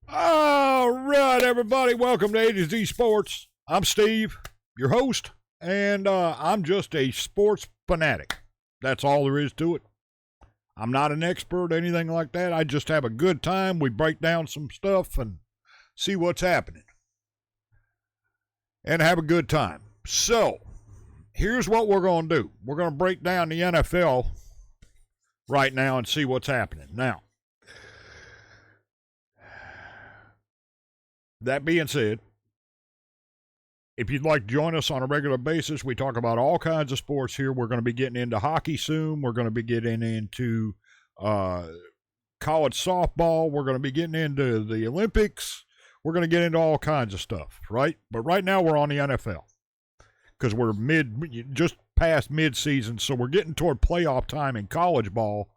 All right, everybody, welcome to A to Z Sports. I'm Steve, your host, and I'm just a sports fanatic. That's all there is to it. I'm not an expert, anything like that. I just have a good time. We break down some stuff and see what's happening. And have a good time. So, here's what we're going to do. We're going to break down the NFL right now and see what's happening. Now, that being said, if you'd like to join us on a regular basis, we talk about all kinds of sports here. We're going to be getting into hockey soon. We're going to be getting into college softball. We're going to be getting into the Olympics. We're going to get into all kinds of stuff, right? But right now we're on the NFL because we're just past mid-season, so we're getting toward playoff time in college ball,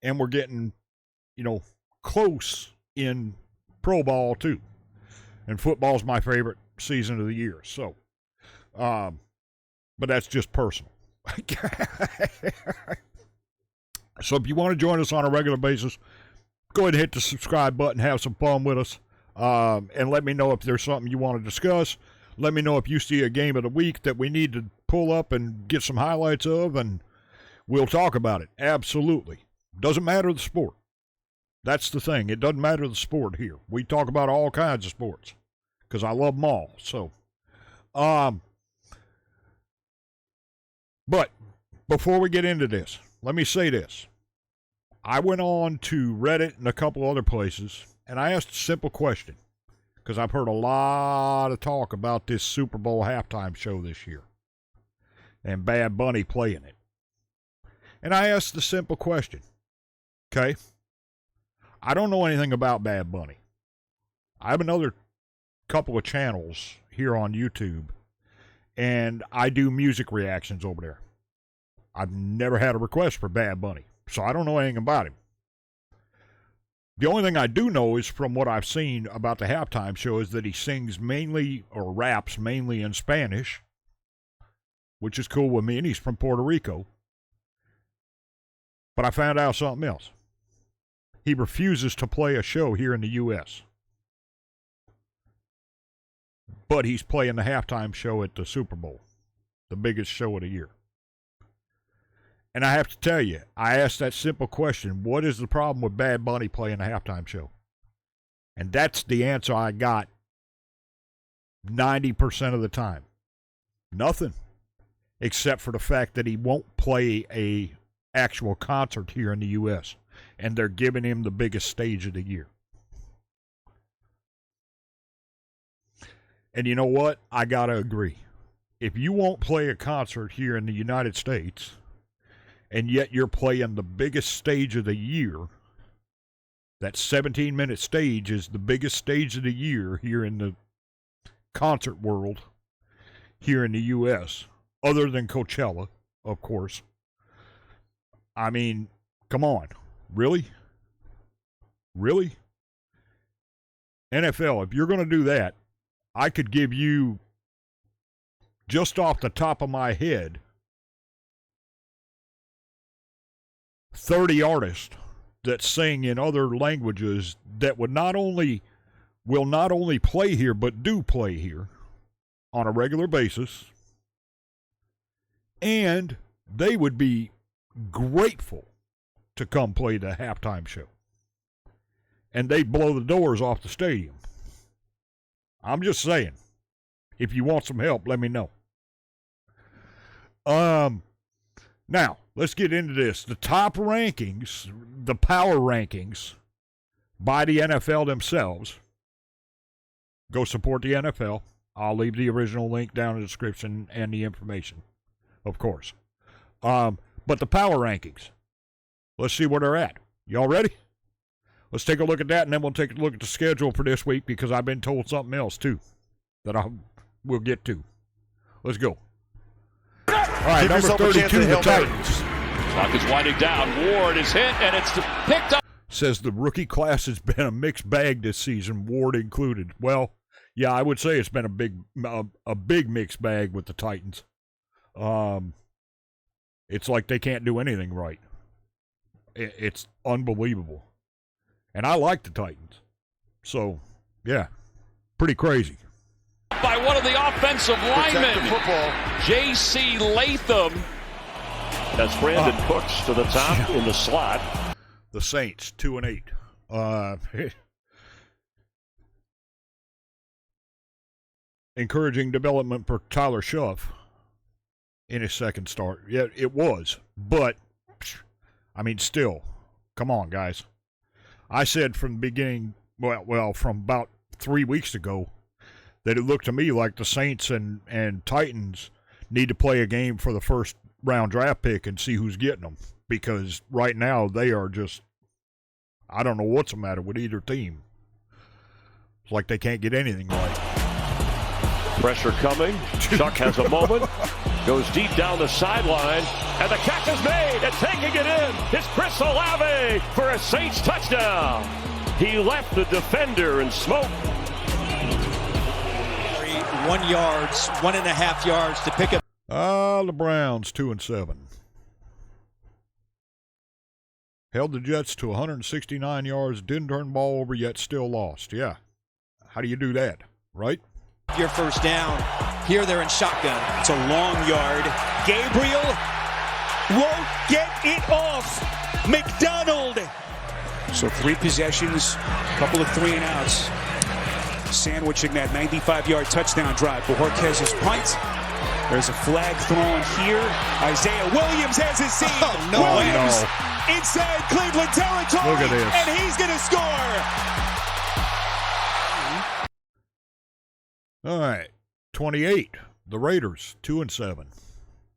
and we're getting, close in pro ball too. And football's my favorite season of the year. So, but that's just personal. So if you want to join us on a regular basis, go ahead and hit the subscribe button, have some fun with us, and let me know if there's something you want to discuss. Let me know if you see a game of the week that we need to pull up and get some highlights of, and we'll talk about it. Absolutely. Doesn't matter the sport. That's the thing. It doesn't matter the sport here. We talk about all kinds of sports because I love them all. So, but before we get into this, let me say this. I went on to Reddit and a couple other places, and I asked a simple question because I've heard a lot of talk about this Super Bowl halftime show this year and Bad Bunny playing it. And I asked the simple question, okay? I don't know anything about Bad Bunny. I have another couple of channels here on YouTube, and I do music reactions over there. I've never had a request for Bad Bunny, so I don't know anything about him. The only thing I do know is from what I've seen about the halftime show is that he sings mainly, or raps mainly in Spanish, which is cool with me, and he's from Puerto Rico. But I found out something else. He refuses to play a show here in the U.S., but he's playing the halftime show at the Super Bowl, the biggest show of the year. And I have to tell you, I asked that simple question, what is the problem with Bad Bunny playing the halftime show? And that's the answer I got 90% of the time. Nothing. Except for the fact that he won't play a actual concert here in the U.S., and they're giving him the biggest stage of the year. And you know what? I got to agree. If you won't play a concert here in the United States, and yet you're playing the biggest stage of the year, that 17-minute stage is the biggest stage of the year here in the concert world, here in the U.S., other than Coachella, of course. I mean, come on. Really? Really? NFL, if you're going to do that, I could give you, just off the top of my head, 30 artists that sing in other languages that will not only play here, but do play here on a regular basis. And they would be grateful to come play the halftime show. And they'd blow the doors off the stadium. I'm just saying. If you want some help, let me know. Now, let's get into this. The top rankings, the power rankings by the NFL themselves. Go support the NFL. I'll leave the original link down in the description and the information, of course. But the power rankings. Let's see where they're at. Y'all ready? Let's take a look at that, and then we'll take a look at the schedule for this week because I've been told something else, too, that we'll get to. Let's go. All right, number 32, the Titans. Clock is winding down. Ward is hit, and it's picked up. Says the rookie class has been a mixed bag this season, Ward included. Well, yeah, I would say it's been a big mixed bag with the Titans. It's like they can't do anything right. It's unbelievable. And I like the Titans. So, yeah, pretty crazy. By one of the offensive linemen, J.C. Latham. That's Brandon Cooks to the top in the slot. The Saints, 2-8. Encouraging development for Tyler Shuff in his second start. Yeah, it was. But, I mean, still, come on, guys. I said from the beginning, well, from about 3 weeks ago, that it looked to me like the Saints and Titans need to play a game for the first round draft pick and see who's getting them. Because right now they are just, I don't know what's the matter with either team. It's like they can't get anything right. Pressure coming. Chuck has a moment. Goes deep down the sideline. And the catch is made. And taking it in is Chris Olave for a Saints touchdown. He left the defender in smoke. 1 yard, 1.5 yards to pick up. The Browns, 2-7. Held the Jets to 169 yards, didn't turn the ball over, yet still lost. Yeah. How do you do that, right? Your first down. Here they're in shotgun. It's a long yard. Gabriel won't get it off. McDonald. So 3 possessions, couple of 3-and-outs. Sandwiching that 95-yard touchdown drive. Bojorquez's punt. There's a flag thrown here. Isaiah Williams has his seat. Oh, no. Williams inside Cleveland territory. Look at this. And he's going to score. All right, 28. The Raiders, 2-7.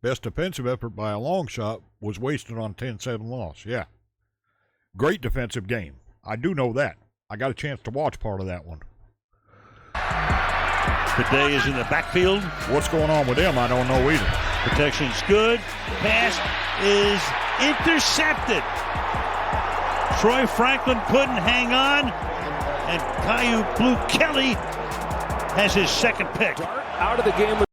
Best defensive effort by a long shot was wasted on 10-7 loss. Yeah. Great defensive game. I do know that. I got a chance to watch part of that one. Today is in the backfield. What's going on with them, I don't know either. Protection's good. Pass is intercepted. Troy Franklin couldn't hang on. And Caillou Blue Kelly has his second pick. Out of the game.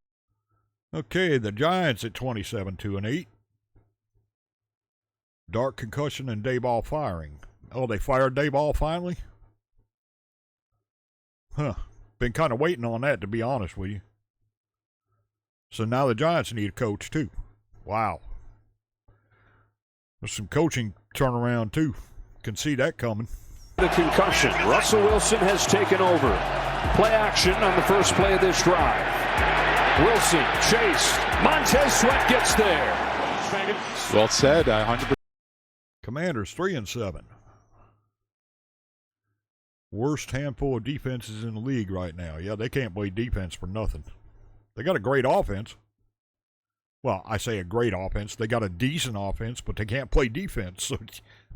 Okay, the Giants at 27, 2-8. Dark concussion and Dayball firing. Oh, they fired Dayball finally? Huh. Been kind of waiting on that, to be honest with you. So now the Giants need a coach, too. Wow. There's some coaching turnaround, too. Can see that coming. The concussion. Russell Wilson has taken over. Play action on the first play of this drive. Wilson chased. Montez Sweat gets there. Well said. 100%. Commanders 3-7. Worst handful of defenses in the league right now. Yeah, they can't play defense for nothing. They got a great offense. Well, I say a great offense. They got a decent offense, but they can't play defense. So,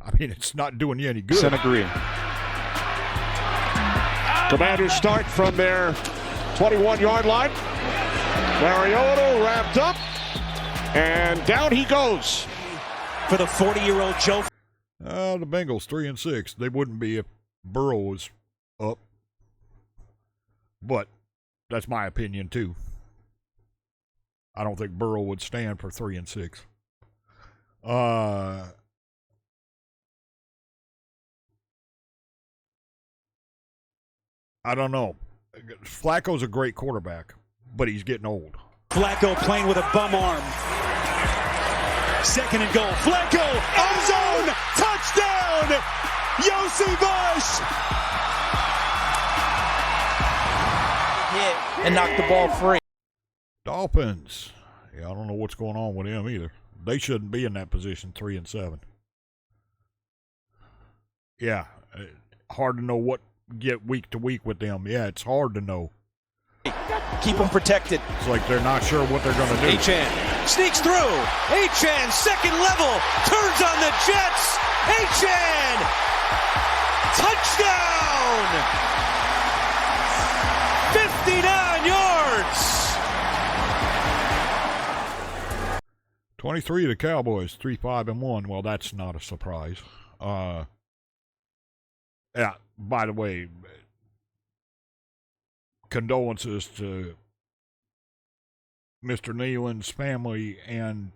I mean, it's not doing you any good. Agree. Commanders start from their 21-yard line. Mariota wrapped up, and down he goes. For the 40-year-old Joe. The Bengals 3-6. They wouldn't be if Burrow was up. But that's my opinion, too. I don't think Burrow would stand for 3-6. I don't know. Flacco's a great quarterback, but he's getting old. Flacco playing with a bum arm. Second and goal. Flacco, end zone, touchdown! Yossi Bush! Hit and knocked the ball free. Dolphins. Yeah, I don't know what's going on with them either. They shouldn't be in that position, 3-7. Yeah, hard to know what get week to week with them. Yeah, it's hard to know. Keep them protected. It's like they're not sure what they're going to do. Achane sneaks through. Achane, second level, turns on the Jets. Achane, touchdown! 59 yards. 23 to the Cowboys, 3-5-1. Well, that's not a surprise. Yeah, by the way, condolences to Mr. Nealon's family and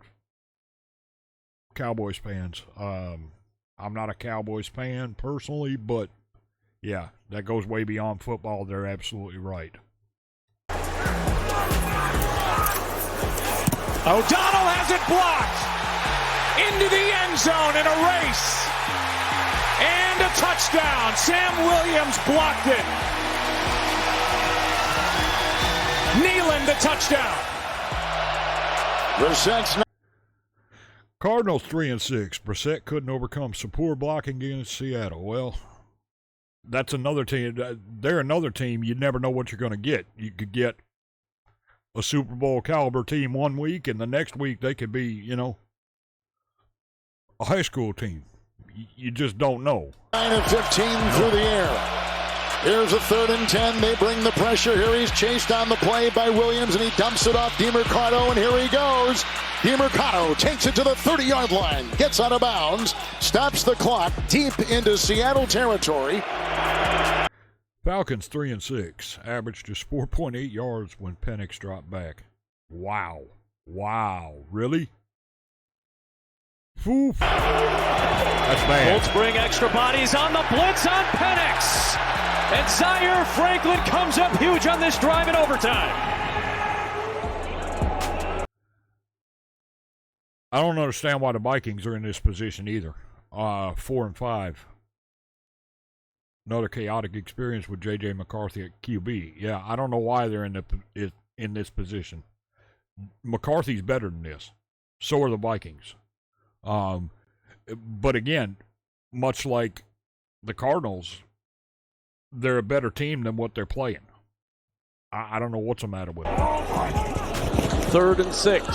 Cowboys fans. I'm not a Cowboys fan personally, but Yeah, that goes way beyond football. They're absolutely right. O'Donnell has it blocked. Into the end zone in a race. And a touchdown. Sam Williams blocked it. Nealon the touchdown. Cardinals 3-6. Brissett couldn't overcome some poor blocking against Seattle. Well, that's another team. They're another team you never know what you're going to get. You could get a Super Bowl caliber team one week, and the next week they could be, a high school team. You just don't know. 9-15 through the air. Here's a 3rd and 10. They bring the pressure. Here he's chased on the play by Williams, and he dumps it off DeMercado, and here he goes. DeMercado takes it to the 30-yard line, gets out of bounds, stops the clock deep into Seattle territory. Falcons 3-6, averaged just 4.8 yards when Penix dropped back. Wow. Really? Oof. That's bad. Colts bring extra bodies on the blitz on Penix. And Zaire Franklin comes up huge on this drive in overtime. I don't understand why the Vikings are in this position either. 4-5. Another chaotic experience with J.J. McCarthy at QB. Yeah, I don't know why they're in this position. McCarthy's better than this. So are the Vikings. But again, much like the Cardinals, they're a better team than what they're playing. I don't know what's the matter with them. 3rd and 6.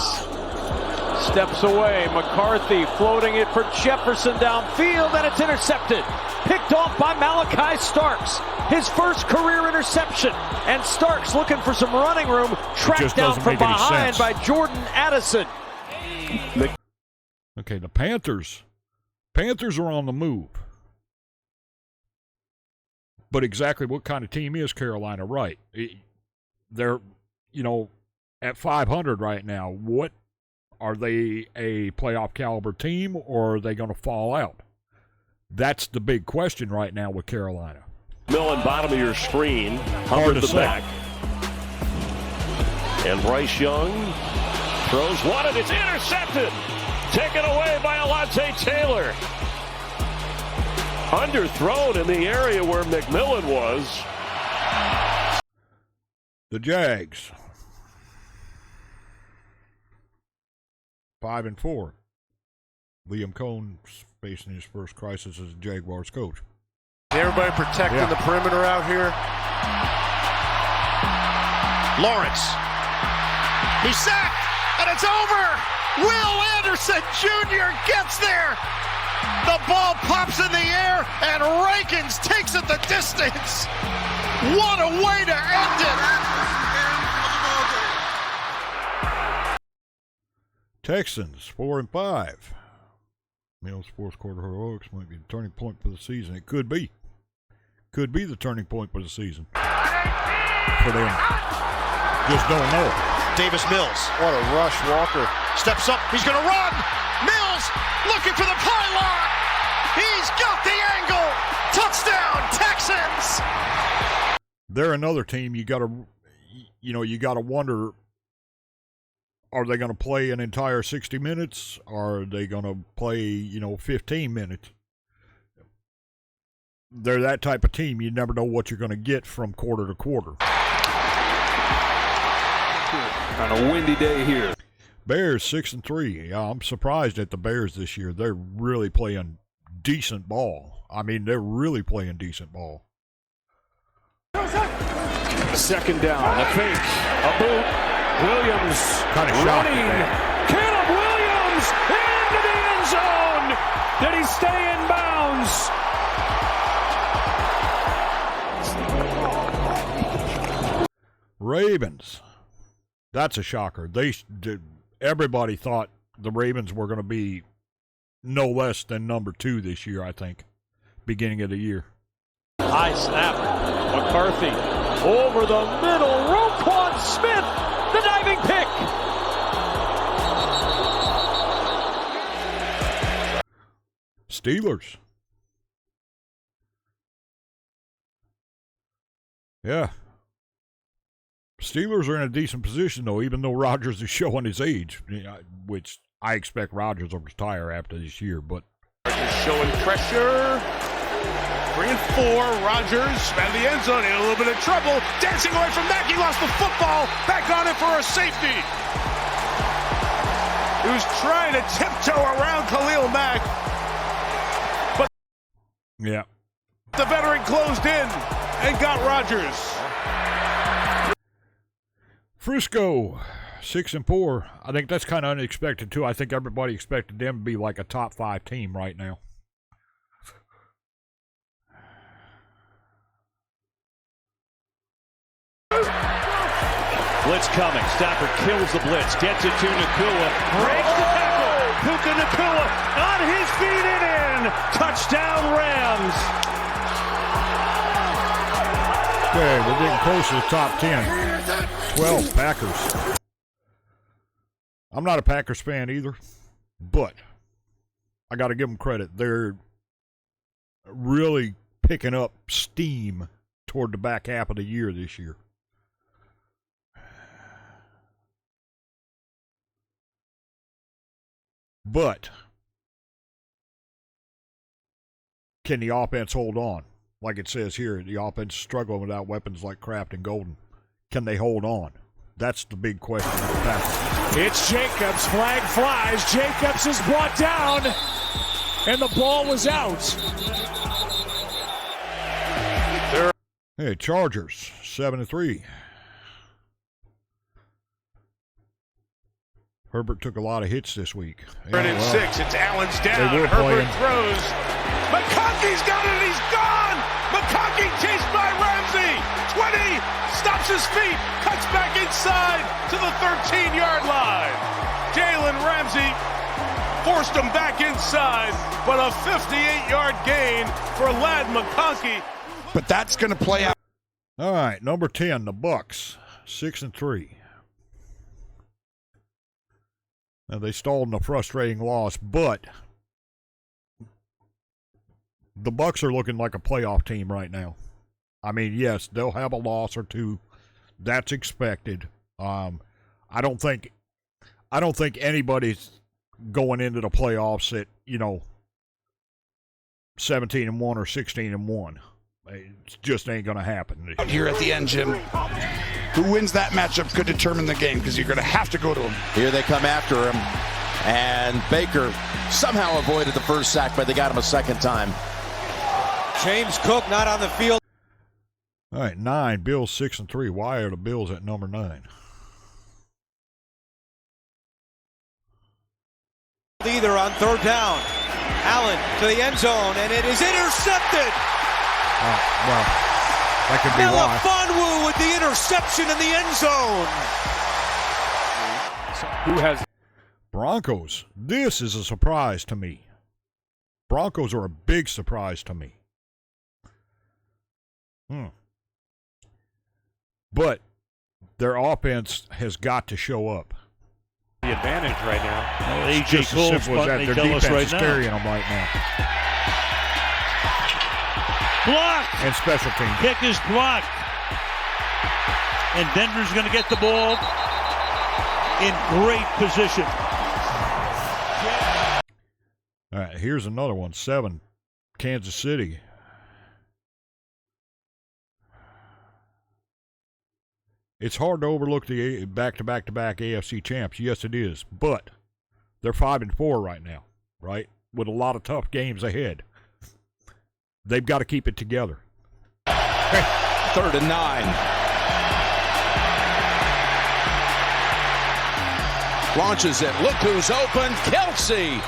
Steps away. McCarthy floating it for Jefferson downfield, and it's intercepted. Picked off by Malachi Starks. His first career interception. And Starks looking for some running room. Tracked down from behind by Jordan Addison. Okay, the Panthers are on the move. But exactly what kind of team is Carolina? Right. They're, at 500 right now. What are they, a playoff caliber team, or are they going to fall out? That's the big question right now with Carolina. Millen, bottom of your screen. Hard to the say. back. And Bryce Young throws one, and it's intercepted. Taken away by Alontae Taylor. Underthrown in the area where McMillan was. The Jags. 5-4. Liam Cohn's facing his first crisis as Jaguars coach. Everybody protecting the perimeter out here. Lawrence. He's sacked, and it's over. Will Anderson Jr. gets there. The ball pops in the air, and Rankins takes it the distance. What a way to end it. Texans, 4-5. Mills' fourth quarter heroics might be the turning point for the season. It could be. Could be the turning point for the season. For them. Just don't know. Davis Mills. What a rush. Walker steps up. He's going to run. Mills looking for the pylon. He's got the angle. Touchdown, Texans. They're another team you got to wonder, are they going to play an entire 60 minutes? Or are they going to play, 15 minutes? They're that type of team. You never know what you're going to get from quarter to quarter. On a windy day here. Bears 6-3. Yeah, I'm surprised at the Bears this year. They're really playing decent ball. I mean, they're really playing decent ball. 2nd down. A fake. A boot. Williams Kind of running. Caleb Williams into the end zone. Did he stay in bounds? Ravens. That's a shocker. Everybody thought the Ravens were going to be no less than number 2 this year, I think, beginning of the year. High snap. McCarthy over the middle. Roquan Smith, the diving pick. Steelers. Yeah. Steelers are in a decent position, though, even though Rodgers is showing his age, which I expect Rodgers will retire after this year. But showing pressure. 3 and 4. Rodgers out of the end zone in a little bit of trouble. Dancing away from Mack. He lost the football. Back on it for a safety. He was trying to tiptoe around Khalil Mack. But yeah, the veteran closed in and got Rodgers. Frisco, 6-4. I think that's kind of unexpected, too. I think everybody expected them to be like a top 5 team right now. Blitz coming. Stafford kills the blitz. Gets it to Nakua. Breaks the tackle. Puka Nakua on his feet and in. Touchdown Rams. Okay, we're getting close to the top 10. 12, Packers. I'm not a Packers fan either, but I got to give them credit. They're really picking up steam toward the back half of the year this year. But can the offense hold on? Like it says here, the offense is struggling without weapons like Kraft and Golden. Can they hold on? That's the big question. It's Jacobs. Flag flies. Jacobs is brought down, and the ball was out. Hey, Chargers, 7-3. Herbert took a lot of hits this week. Third and 6. It's Allen's down. Herbert throws. McConkey's got it. He's gone. McConkey chased by Ramsey. 20. Stops his feet. Cuts back inside to the 13-yard line. Jalen Ramsey forced him back inside, but a 58-yard gain for Lad McConkey. But that's going to play out. All right, number 10, the Bucks, 6-3. Now, they stalled in a frustrating loss, but the Bucks are looking like a playoff team right now. I mean, yes, they'll have a loss or two. That's expected. I don't think anybody's going into the playoffs at, 17-1 or 16-1. It just ain't going to happen. Here at the end, Jim. Who wins that matchup could determine the game because you're going to have to go to him. Here they come after him, and Baker somehow avoided the first sack, but they got him a second time. James Cook not on the field. All right, 9, Bills 6-3. Why are the Bills at number 9? Either on third down. Allen to the end zone, and it is intercepted. Well, that could be why. Melifonwu with the interception in the end zone. Who has Broncos. This is a surprise to me. Broncos are a big surprise to me. But their offense has got to show up. the advantage right now? Well, A.J. Cole's punting, they tell us right now. Carrying them right now. Blocked. And special teams. Kick is blocked. And Denver's going to get the ball in great position. All right, here's another one. 7, Kansas City. It's hard to overlook the back-to-back-to-back AFC champs. Yes, it is. But they're 5-4 right now, right? With a lot of tough games ahead. They've got to keep it together. 3rd and 9. Launches it. Look who's open. Kelsey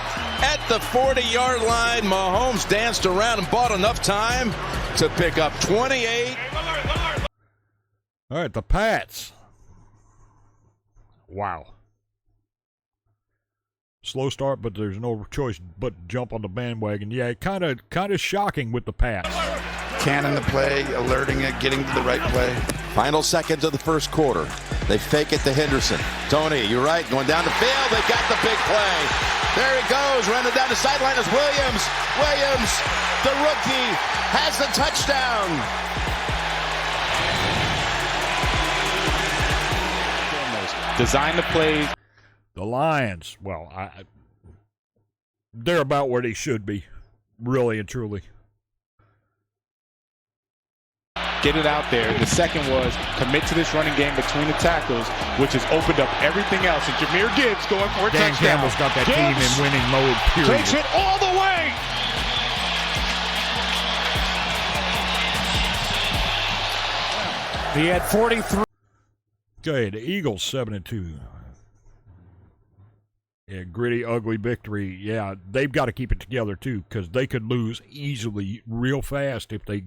at the 40-yard line. Mahomes danced around and bought enough time to pick up 28. All right, the Pats. Wow. Slow start, but there's no choice but to jump on the bandwagon. Yeah, kind of shocking with the Pats. Cannon the play, alerting it, getting to the right play. Final seconds of the first quarter. They fake it to Henderson. Tony, you're right, going down the field. They got the big play. There he goes, running down the sideline is Williams. Williams, the rookie, has the touchdown. design the plays. The Lions, well, they're about where they should be, really and truly. Get it out there. The second was commit to this running game between the tackles, which has opened up everything else. And Jahmyr Gibbs going for a Dan touchdown. Campbell's got that team in winning mode, period. Takes it all the way. He had 43. Okay, the Eagles 7-2. Yeah, gritty, ugly victory. Yeah, they've got to keep it together too, because they could lose easily, real fast if they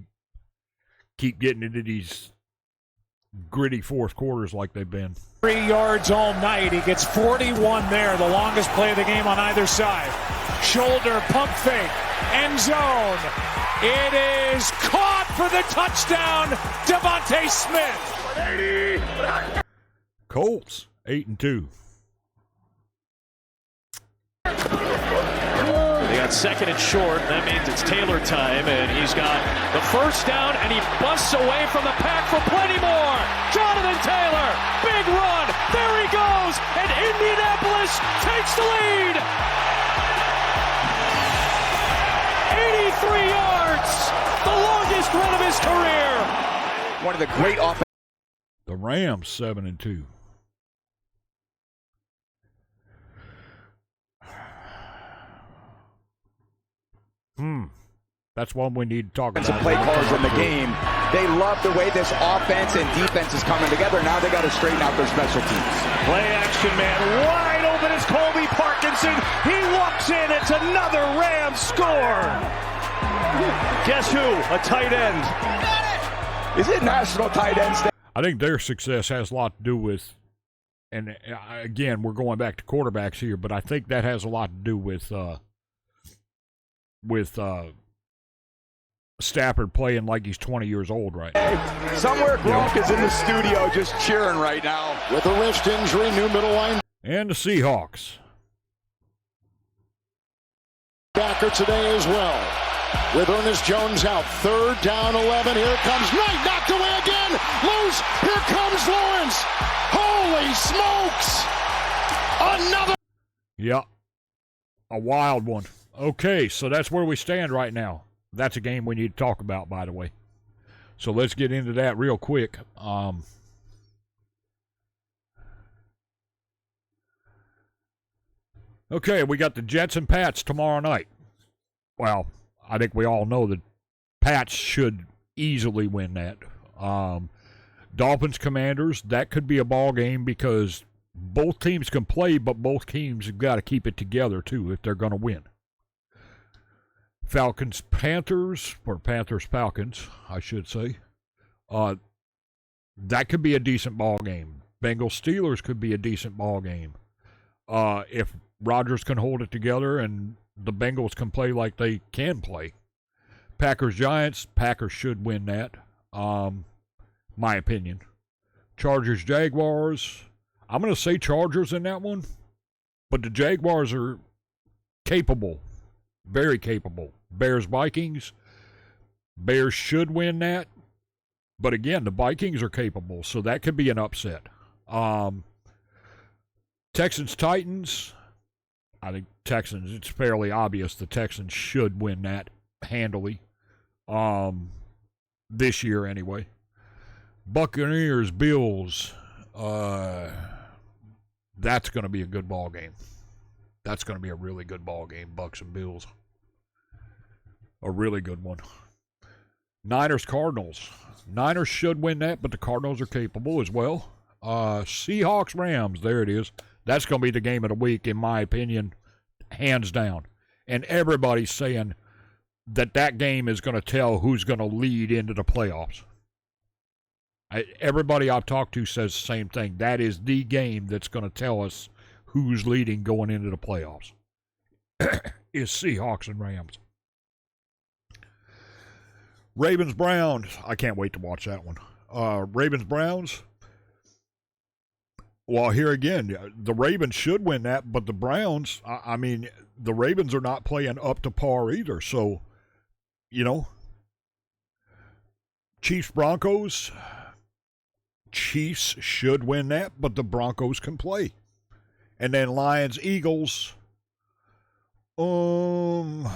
keep getting into these gritty fourth quarters like they've been. 3 yards all night. He gets 41 there, the longest play of the game on either side. Shoulder pump fake, end zone. It is caught for the touchdown, Devontae Smith. Colts 8-2. They got second and short. That means it's Taylor time, and he's got the first down, and he busts away from the pack for plenty more. Jonathan Taylor, big run. There he goes, and Indianapolis takes the lead. 83 yards, the longest run of his career. One of the great offense. The Rams 7-2. That's one we need to talk about. Play callers in the game. They love the way this offense and defense is coming together. Now they got to straighten out their special teams. Play action man, wide open is Colby Parkinson. He walks in. It's another Rams score. Guess who? A tight end. Is it national tight ends? I think their success has a lot to do with, and again, we're going back to quarterbacks here, but I think that has a lot to do with Stafford playing like he's 20 years old right now. Somewhere Gronk is in the studio just cheering right now. With a wrist injury, new middle line. And the Seahawks. Backer today as well. With Ernest Jones out. 3rd down, 11. Here comes Knight. Knocked away again. Loose. Here comes Lawrence. Holy smokes. Another. Yeah. A wild one. Okay, so that's where we stand right now. That's a game we need to talk about, by the way. So let's get into that real quick. Okay, we got the Jets and Pats tomorrow night. Well, I think we all know that Pats should easily win that. Dolphins Commanders, that could be a ball game because both teams can play, but both teams have got to keep it together too if they're going to win. Falcons Panthers, or Panthers Falcons, I should say. That could be a decent ball game. Bengals Steelers could be a decent ball game. If Rodgers can hold it together and the Bengals can play like they can play. Packers Giants, Packers should win that. My opinion. Chargers Jaguars, I'm going to say Chargers in that one, but the Jaguars are capable, very capable. Bears Vikings, Bears should win that, but again, the Vikings are capable, so that could be an upset. Texans Titans, I think Texans, it's fairly obvious the Texans should win that handily. This year anyway. Buccaneers Bills, that's going to be a good ball game. That's going to be a really good ball game, Bucs and Bills. A really good one. Niners Cardinals. Niners should win that, but the Cardinals are capable as well. Seahawks Rams, there it is. That's going to be the game of the week, in my opinion, hands down. And everybody's saying that game is going to tell who's going to lead into the playoffs. Everybody I've talked to says the same thing. That is the game that's going to tell us who's leading going into the playoffs. Is Seahawks and Rams. Ravens-Browns. I can't wait to watch that one. Ravens-Browns. Well, here again, the Ravens should win that, but the Browns, I mean, the Ravens are not playing up to par either. So, you know, Chiefs-Broncos. Chiefs should win that, but the Broncos can play. And then Lions, Eagles. Lions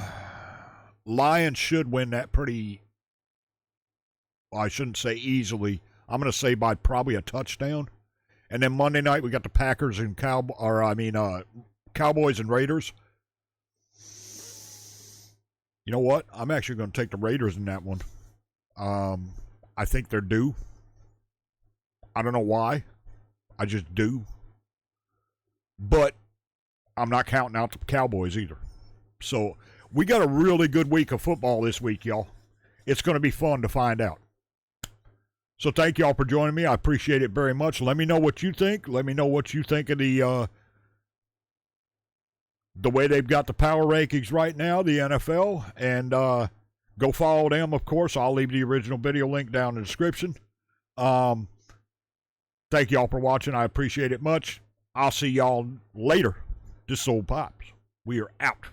should win that pretty, well, I shouldn't say easily. I'm going to say by probably a touchdown. And then Monday night we got the Packers and Cowboys and Raiders. You know what? I'm actually going to take the Raiders in that one. I think they're due. I don't know why. I just do. But I'm not counting out the Cowboys either. So we got a really good week of football this week, y'all. It's going to be fun to find out. So thank y'all for joining me. I appreciate it very much. Let me know what you think. Let me know what you think of the way they've got the power rankings right now, the NFL. And go follow them, of course. I'll leave the original video link down in the description. Thank y'all for watching. I appreciate it much. I'll see y'all later. This is Old Pops. We are out.